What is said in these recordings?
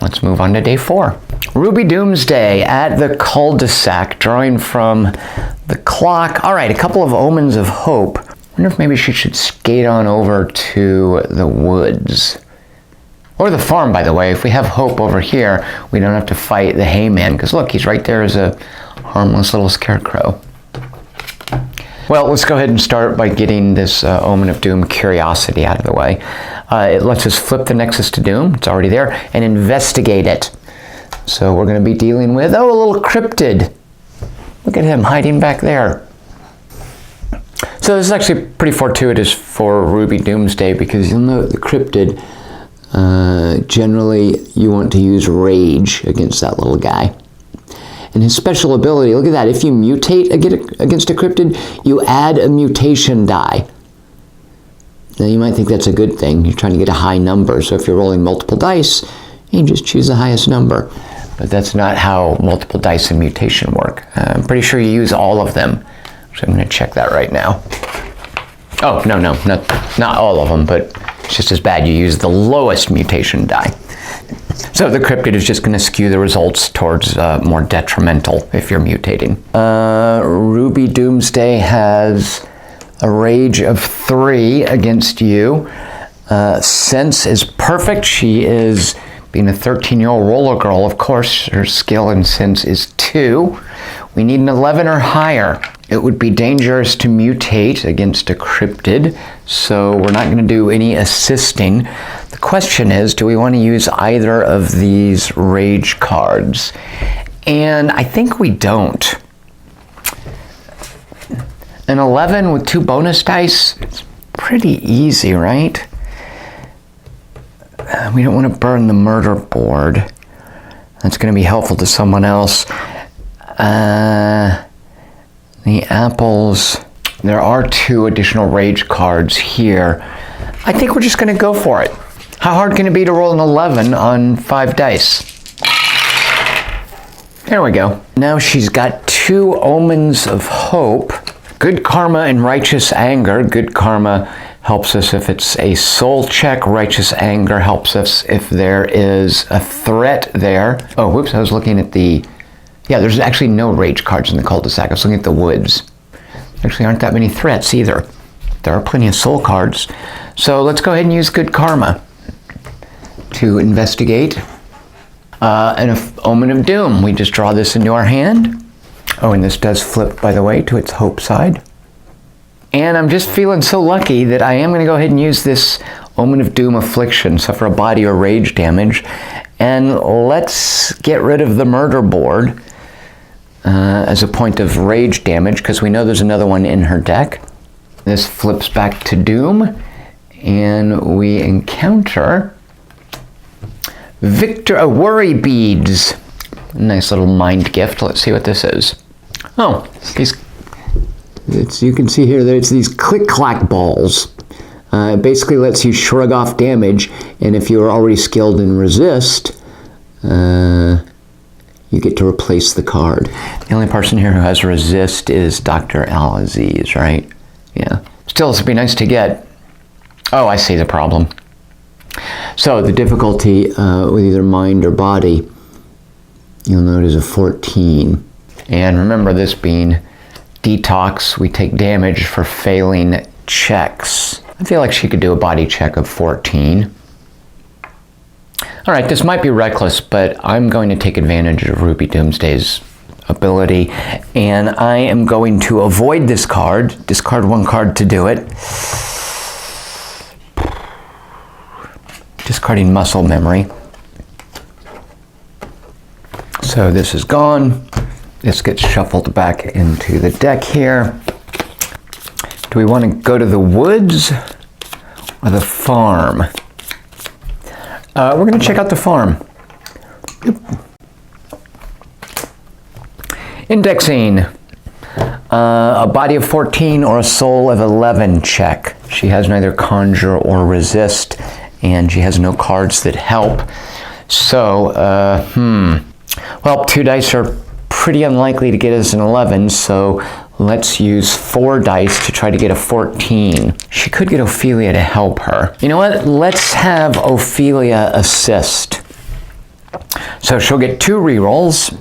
Let's move on to day 4. Ruby Doomsday at the cul-de-sac, drawing from the clock. All right, a couple of omens of hope. I wonder if maybe she should skate on over to the woods. Or the farm, by the way. If we have hope over here, we don't have to fight the hayman, because look, he's right there as a harmless little scarecrow. Well, let's go ahead and start by getting this Omen of Doom curiosity out of the way. It lets us flip the Nexus to Doom, it's already there, and investigate it. So we're going to be dealing with, a little cryptid. Look at him hiding back there. So this is actually pretty fortuitous for Ruby Doomsday, because you'll note the cryptid, generally you want to use rage against that little guy. And his special ability, look at that, if you mutate against a cryptid, you add a mutation die. Now you might think that's a good thing, you're trying to get a high number, so if you're rolling multiple dice, you just choose the highest number. But that's not how multiple dice and mutation work. I'm pretty sure you use all of them, so I'm going to check that right now. Oh, no, not all of them, but it's just as bad, you use the lowest mutation die. So the cryptid is just going to skew the results towards more detrimental if you're mutating. Ruby Doomsday has a rage of 3 against you. Sense is perfect. She is, being a 13-year-old roller girl, of course, her skill in sense is 2. We need an 11 or higher. It would be dangerous to mutate against a cryptid, so we're not going to do any assisting. The question is, do we want to use either of these rage cards? And I think we don't. An 11 with 2 bonus dice, it's pretty easy, right? We don't want to burn the murder board. That's going to be helpful to someone else. The apples, there are 2 additional rage cards here. I think we're just going to go for it. How hard can it be to roll an 11 on 5 dice? There we go. Now she's got 2 omens of hope. Good karma and righteous anger. Good karma helps us if it's a soul check. Righteous anger helps us if there is a threat there. Oh, whoops, I was looking at the... Yeah, there's actually no rage cards in the cul-de-sac. I was looking at the woods. There actually aren't that many threats either. There are plenty of soul cards. So let's go ahead and use good karma to investigate. An Omen of Doom. We just draw this into our hand. Oh, and this does flip, by the way, to its hope side. And I'm just feeling so lucky that I am going to go ahead and use this Omen of Doom Affliction, suffer a body or rage damage. And let's get rid of the murder board as a point of rage damage, because we know there's another one in her deck. This flips back to Doom, and we encounter worry beads. Nice little mind gift. Let's see what this is. Oh, you can see here that it's these click-clack balls. It basically lets you shrug off damage, and if you're already skilled in resist, you get to replace the card. The only person here who has resist is Dr. Al-Aziz, right? Yeah. Still, this would be nice to get. Oh, I see the problem. So the difficulty with either mind or body, you'll note, is a 14. And remember, this being Detox, we take damage for failing checks. I feel like she could do a body check of 14. All right, this might be reckless, but I'm going to take advantage of Ruby Doomsday's ability, and I am going to avoid this card, discard 1 card to do it. Discarding muscle memory. So this is gone. This gets shuffled back into the deck here. Do we want to go to the woods or the farm? We're going to check out the farm. Indexing. A body of 14 or a soul of 11 check. She has neither conjure or resist, and she has no cards that help. So, well, 2 dice are pretty unlikely to get us an 11, so let's use 4 dice to try to get a 14. She could get Ophelia to help her. You know what? Let's have Ophelia assist. So she'll get 2 rerolls.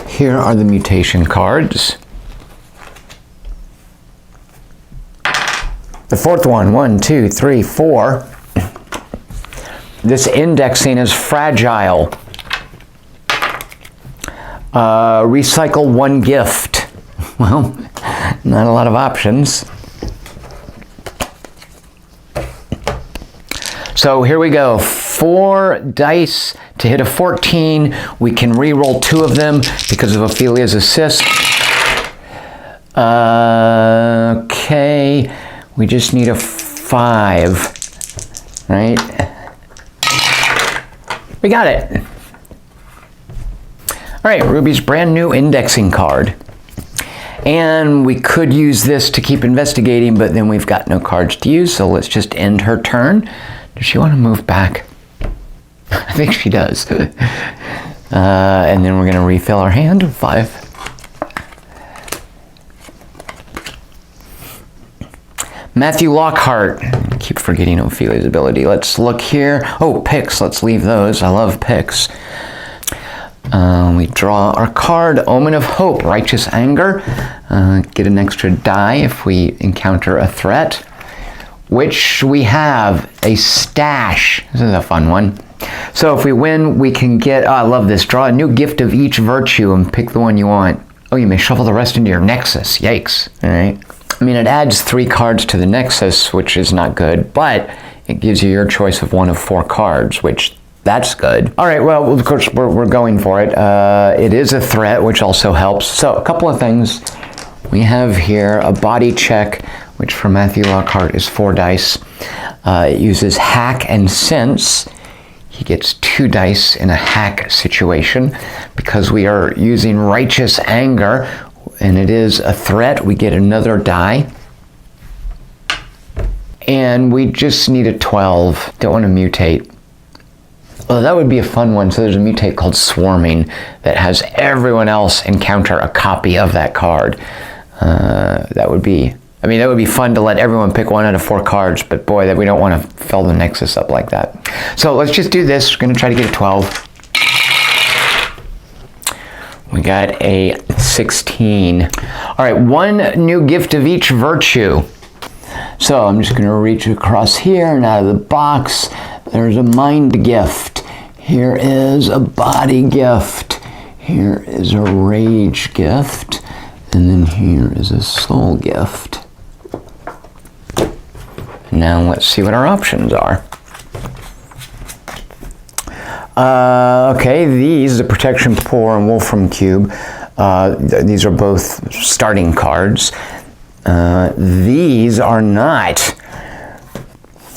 Here are the mutation cards. The 4th one, 1, 2, 3, 4. This indexing is fragile. Recycle 1 gift. Well, not a lot of options. So here we go. 4 dice to hit a 14. We can re-roll 2 of them because of Ophelia's assist. Okay. We just need a 5. Right? We got it. All right, Ruby's brand new indexing card. And we could use this to keep investigating, but then we've got no cards to use, so let's just end her turn. Does she want to move back? I think she does. And then we're going to refill our hand with 5. Matthew Lockhart. I keep forgetting Ophelia's ability. Let's look here. Oh, picks. Let's leave those. I love picks. We draw our card, Omen of Hope, Righteous Anger. Get an extra die if we encounter a threat, which we have a stash. This is a fun one. So if we win, we can get, I love this, draw a new gift of each virtue and pick the one you want. Oh, you may shuffle the rest into your Nexus. Yikes. All right. I mean, it adds 3 cards to the Nexus, which is not good, but it gives you your choice of one of 4 cards, which that's good. All right, well, of course, we're going for it. It is a threat, which also helps. So a couple of things. We have here a body check, which for Matthew Lockhart is 4 dice. It uses hack and sense. He gets 2 dice in a hack situation. Because we are using righteous anger, and it is a threat, we get another die. And we just need a 12. Don't want to mutate. Well, that would be a fun one. So there's a mutate called Swarming that has everyone else encounter a copy of that card. That would be fun to let everyone pick 1 out of 4 cards, but boy, that we don't want to fill the Nexus up like that. So let's just do this. We're going to try to get a 12. We got a 16. All right, 1 new gift of each virtue. So I'm just going to reach across here and out of the box. There's a mind gift. Here is a body gift. Here is a rage gift. And then here is a soul gift. Now let's see what our options are. Okay, these, the Protection Pour and Wolfram Cube, these are both starting cards. These are not.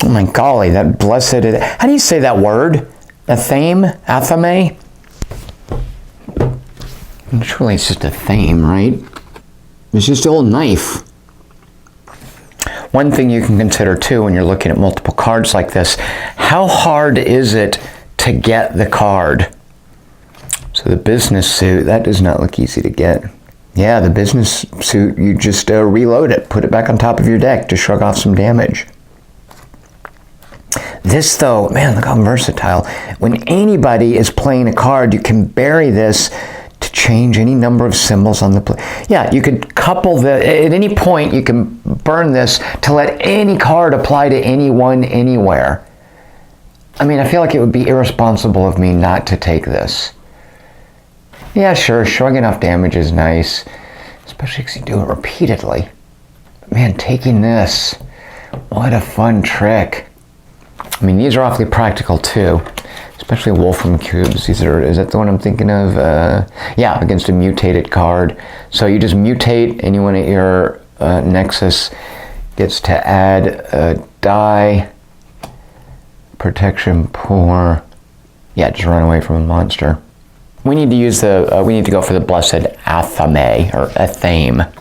Oh my golly, that blessed, how do you say that word? Athame? Surely it's just a theme, right? It's just an old knife. One thing you can consider too when you're looking at multiple cards like this, how hard is it to get the card? So the business suit, that does not look easy to get. Yeah, the business suit, you just reload it, put it back on top of your deck to shrug off some damage. This though, man, look how versatile. When anybody is playing a card, you can bury this to change any number of symbols on the play. Yeah, you could couple at any point you can burn this to let any card apply to anyone, anywhere. I mean, I feel like it would be irresponsible of me not to take this. Yeah, sure, shrugging off damage is nice, especially because you do it repeatedly. But man, taking this, what a fun trick. I mean, these are awfully practical too, especially Wolfram Cubes. Is that the one I'm thinking of? Yeah, against a mutated card. So you just mutate, anyone at your Nexus gets to add a die, Protection Pour. Yeah, just run away from a monster. We need to use we need to go for the blessed Athame, or Athame.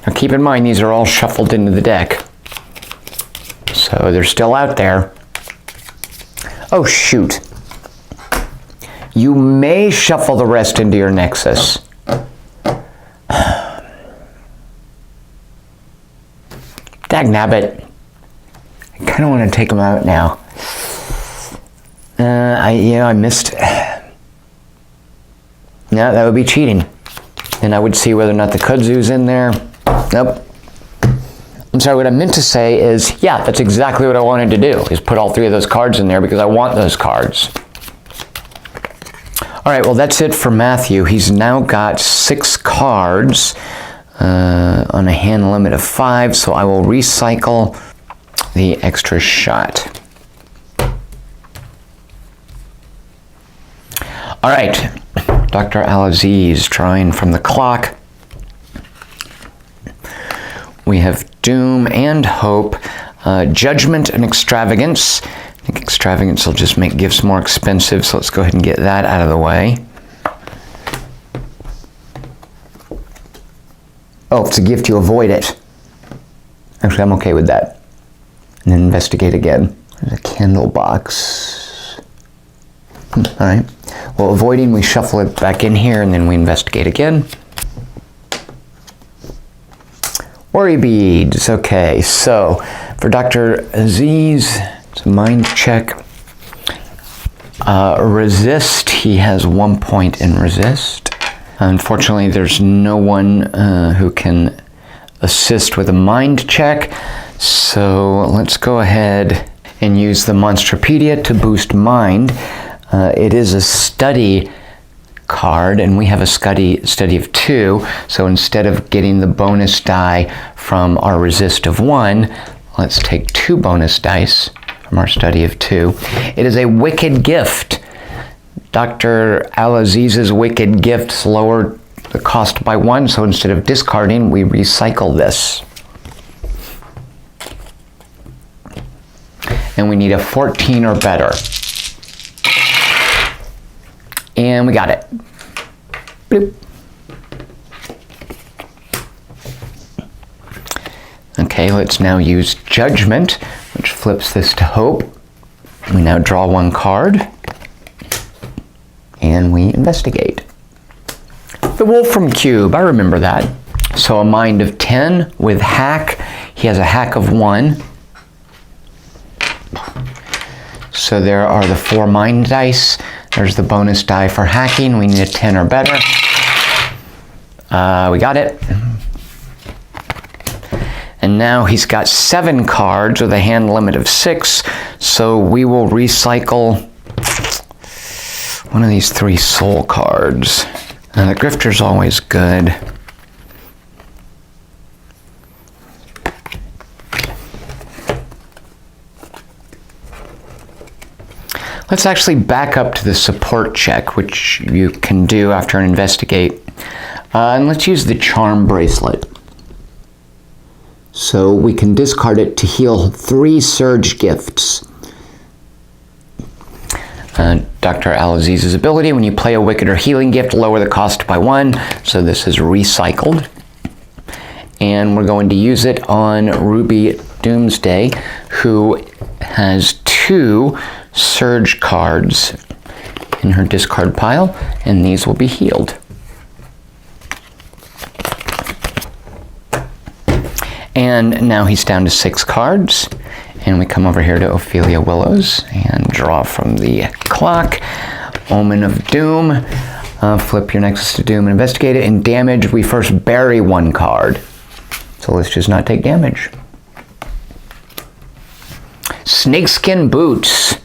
Now keep in mind, these are all shuffled into the deck. So they're still out there. Oh, shoot. You may shuffle the rest into your Nexus. Dagnabbit. I kind of want to take them out now. I missed. Yeah, that would be cheating. And I would see whether or not the kudzu's in there. Nope. I'm sorry, what I meant to say is, yeah, that's exactly what I wanted to do, is put all 3 of those cards in there because I want those cards. All right, well, that's it for Matthew. He's now got 6 cards on a hand limit of 5, so I will recycle the extra shot. All right, Dr. Al-Aziz drawing from the clock. We have Doom and Hope, Judgment and Extravagance. I think Extravagance will just make gifts more expensive, so let's go ahead and get that out of the way. Oh, if it's a gift, you avoid it. Actually, I'm okay with that. And then investigate again. There's a candle box. All right. Well, avoiding, we shuffle it back in here, and then we investigate again. Worry beads. Okay, so for Dr. Aziz, it's a mind check. Resist, he has 1 point in resist. Unfortunately, there's no one who can assist with a mind check, so let's go ahead and use the Monstropedia to boost mind. It is a study card, and we have a study of 2, so instead of getting the bonus die from our resist of 1, let's take 2 bonus dice from our study of 2. It is a wicked gift. Dr. Al-Aziz's wicked gifts lower the cost by 1, so instead of discarding, we recycle this. And we need a 14 or better. And we got it. Bloop. Okay, let's now use Judgment, which flips this to Hope. We now draw 1 card. And we investigate. The Wolfram Cube, I remember that. So a mind of 10 with hack. He has a hack of 1. So there are the 4 mind dice. There's the bonus die for hacking. We need a 10 or better. We got it. And now he's got 7 cards with a hand limit of 6. So we will recycle one of these 3 soul cards. The Grifter's always good. Let's actually back up to the support check, which you can do after an investigate. And let's use the charm bracelet. So we can discard it to heal 3 surge gifts. Dr. Al-Aziz's ability, when you play a wicked or healing gift, lower the cost by 1. So this is recycled. And we're going to use it on Ruby Doomsday, who has 2 surge cards in her discard pile, and these will be healed. And now he's down to 6 cards, and we come over here to Ophelia Willows and draw from the clock. Omen of Doom. Flip your Nexus to Doom and investigate it. In damage, we first bury 1 card. So let's just not take damage. Snakeskin boots.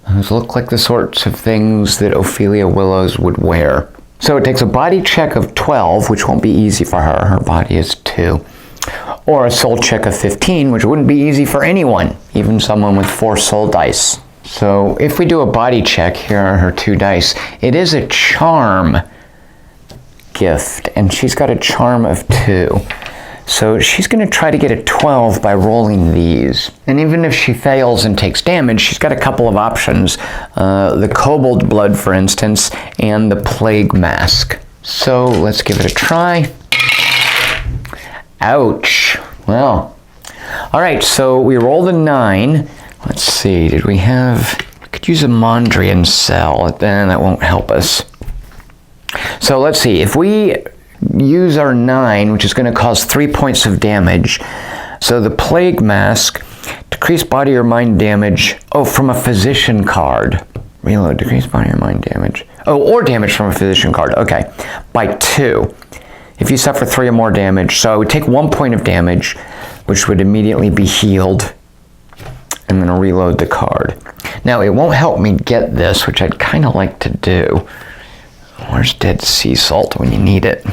Those look like the sorts of things that Ophelia Willows would wear. So it takes a body check of 12, which won't be easy for her. Her body is 2. Or a soul check of 15, which wouldn't be easy for anyone, even someone with 4 soul dice. So if we do a body check, here are her 2 dice. It is a charm gift, and she's got a charm of 2. So she's going to try to get a 12 by rolling these. And even if she fails and takes damage, she's got a couple of options. The Kobold Blood, for instance, and the Plague Mask. So let's give it a try. Ouch. Well, all right, so we rolled a 9. Let's see, did we have... We could use a Mondrian cell, then that won't help us. So let's see, if we use our 9, which is going to cause 3 points of damage, So the Plague Mask, decrease body or mind damage. Oh, from a physician card. Reload, decrease body or mind damage. Oh, or damage from a physician card. Okay, by 2. If you suffer 3 or more damage, so I would take 1 point of damage, which would immediately be healed. I'm going to reload the card. Now, it won't help me get this, which I'd kind of like to do. Where's Dead Sea Salt when you need it?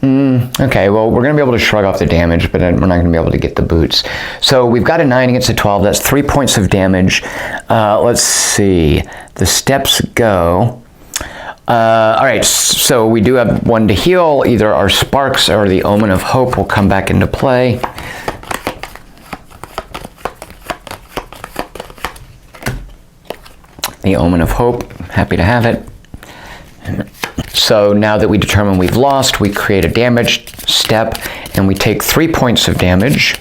Okay, well, we're going to be able to shrug off the damage, but we're not going to be able to get the boots. So we've got a 9 against a 12. That's 3 points of damage. Let's see. The steps go. All right, so we do have 1 to heal. Either our Sparks or the Omen of Hope will come back into play. The Omen of Hope, happy to have it. So now that we determine we've lost, we create a damage step and we take 3 points of damage.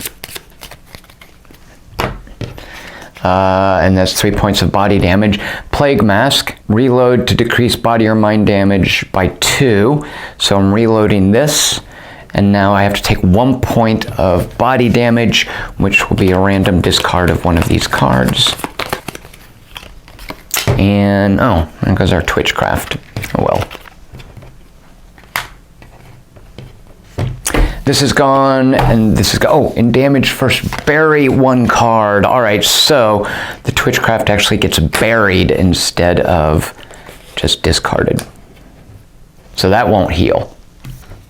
And that's 3 points of body damage. Plague Mask, reload to decrease body or mind damage by 2. So I'm reloading this. And now I have to take 1 point of body damage, which will be a random discard of one of these cards. And, oh, there goes our Twitchcraft. Oh well. This is gone, and this is oh, in damage first, bury 1 card. All right, so the Twitchcraft actually gets buried instead of just discarded. So that won't heal.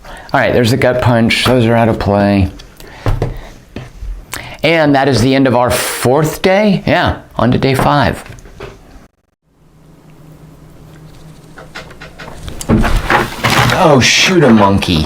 All right, there's the Gut Punch. Those are out of play. And that is the end of our 4th day. Yeah, on to day 5. Oh, shoot a monkey.